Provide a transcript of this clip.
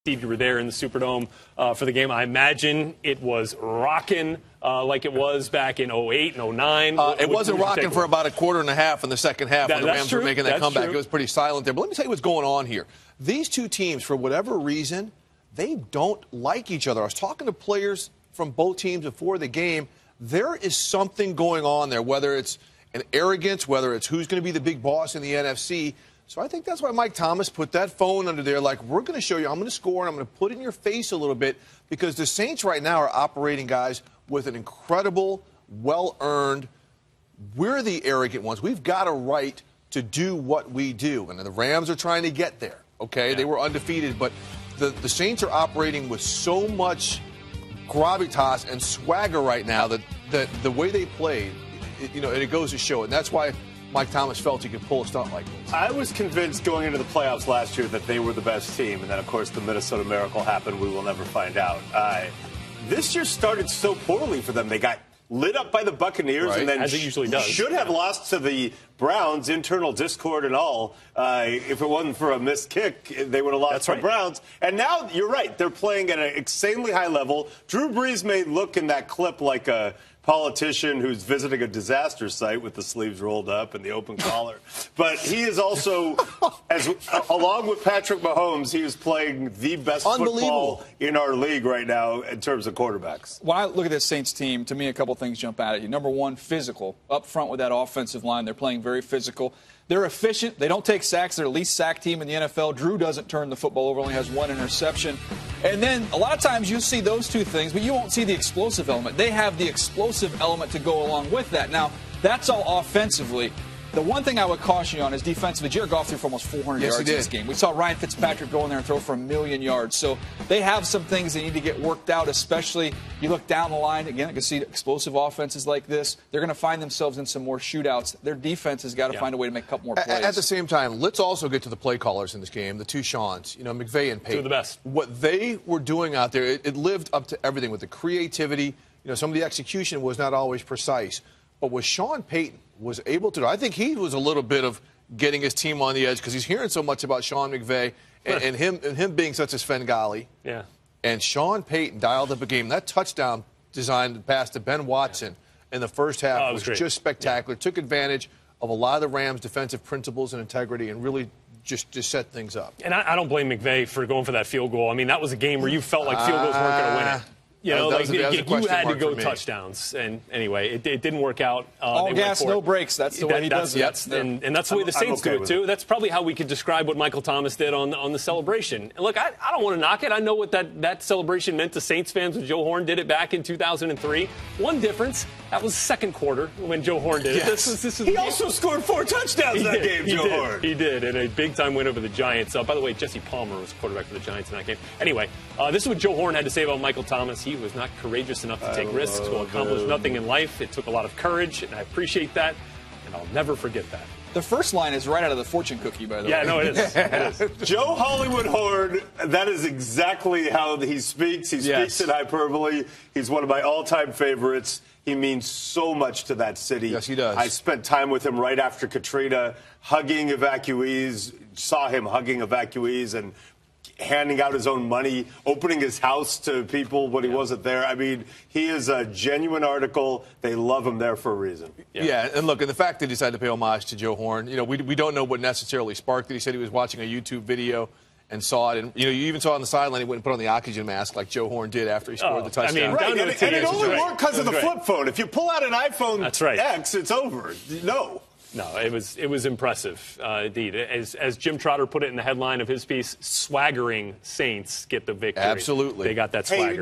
Steve, you were there in the Superdome for the game. I imagine it was rocking like it was back in 08 and 09. It wasn't rocking for about a quarter and a half in the second half when the Rams were making that comeback. It was pretty silent there. But let me tell you what's going on here. These two teams, for whatever reason, they don't like each other. I was talking to players from both teams before the game. There is something going on there, whether it's an arrogance, whether it's who's going to be the big boss in the NFC. So I think that's why Mike Thomas put that phone under there, like, we're going to show you, I'm going to score, and I'm going to put it in your face a little bit, because the Saints right now are operating, guys, with an incredible, well-earned, we're the arrogant ones. We've got a right to do what we do. And the Rams are trying to get there, okay? Yeah. They were undefeated, but the Saints are operating with so much gravitas and swagger right now that the way they played, and it goes to show it. And that's why Mike Thomas felt he could pull a stunt like this. I was convinced going into the playoffs last year that they were the best team, and then, of course, the Minnesota Miracle happened. We will never find out. This year started so poorly for them. They got lit up by the Buccaneers, right, and then as it usually does. Should have lost to the Browns, internal discord and all. If it wasn't for a missed kick, they would have lost to the Browns. And now, you're right, they're playing at an insanely high level. Drew Brees may look in that clip like a politician who's visiting a disaster site with the sleeves rolled up and the open collar. But he is also, along with Patrick Mahomes, he is playing the best football in our league right now in terms of quarterbacks. When I look at this Saints team, to me, a couple things jump out at you. Number one, physical. Up front with that offensive line, they're playing very physical. They're efficient. They don't take sacks. They're the least sacked team in the NFL. Drew doesn't turn the football over, only has one interception. And then a lot of times you'll see those two things, but you won't see the explosive element. They have the explosive element to go along with that. Now, that's all offensively. The one thing I would caution you on is defensively. Jared Goff threw for almost 400 yards in this game. We saw Ryan Fitzpatrick go in there and throw for 1,000,000 yards. So they have some things that need to get worked out, especially you look down the line. Again, I can see explosive offenses like this. They're going to find themselves in some more shootouts. Their defense has got to find a way to make a couple more plays. At the same time, let's also get to the play callers in this game, the two Seans, McVay and Payton. Two of the best. What they were doing out there, it lived up to everything with the creativity. Some of the execution was not always precise. But what Sean Payton was able to do, I think he was a little bit of getting his team on the edge because he's hearing so much about Sean McVay and him being such a Svengali. Yeah. And Sean Payton dialed up a game. That touchdown designed pass to Ben Watson in the first half was just spectacular. Took advantage of a lot of the Rams' defensive principles and integrity and really just set things up. And I don't blame McVay for going for that field goal. I mean, that was a game where you felt like field goals weren't going to win it. You had to go touchdowns. And anyway, it didn't work out. All gas, no brakes. That's the way he does it. And that's the way the Saints do it, too. That's probably how we could describe what Michael Thomas did on the celebration. And look, I don't want to knock it. I know what that celebration meant to Saints fans when Joe Horn did it back in 2003. One difference, that was second quarter when Joe Horn did it. He also scored 4 touchdowns that game, Joe Horn. He did, and a big-time win over the Giants. By the way, Jesse Palmer was quarterback for the Giants in that game. Anyway, this is what Joe Horn had to say about Michael Thomas. He was not courageous enough to take risks, will accomplish nothing in life. It took a lot of courage, and I appreciate that, and I'll never forget that. The first line is right out of the fortune cookie, by the way. Yeah, no, it is. It is. Joe Hollywood Horn, that is exactly how he speaks. He speaks in hyperbole. He's one of my all-time favorites. He means so much to that city. Yes, he does. I spent time with him right after Katrina, hugging evacuees, saw him hugging evacuees and handing out his own money, opening his house to people when he wasn't there. I mean, he is a genuine article. They love him there for a reason. Yeah, and look, and the fact that he decided to pay homage to Joe Horn, we don't know what necessarily sparked it. He said he was watching a YouTube video and saw it. And, you even saw on the sideline he went and put on the oxygen mask like Joe Horn did after he scored the touchdown. And it only worked because of the flip phone. If you pull out an iPhone X, it's over. No, it was impressive, indeed. As Jim Trotter put it in the headline of his piece, swaggering Saints get the victory. Absolutely. They got that swagger.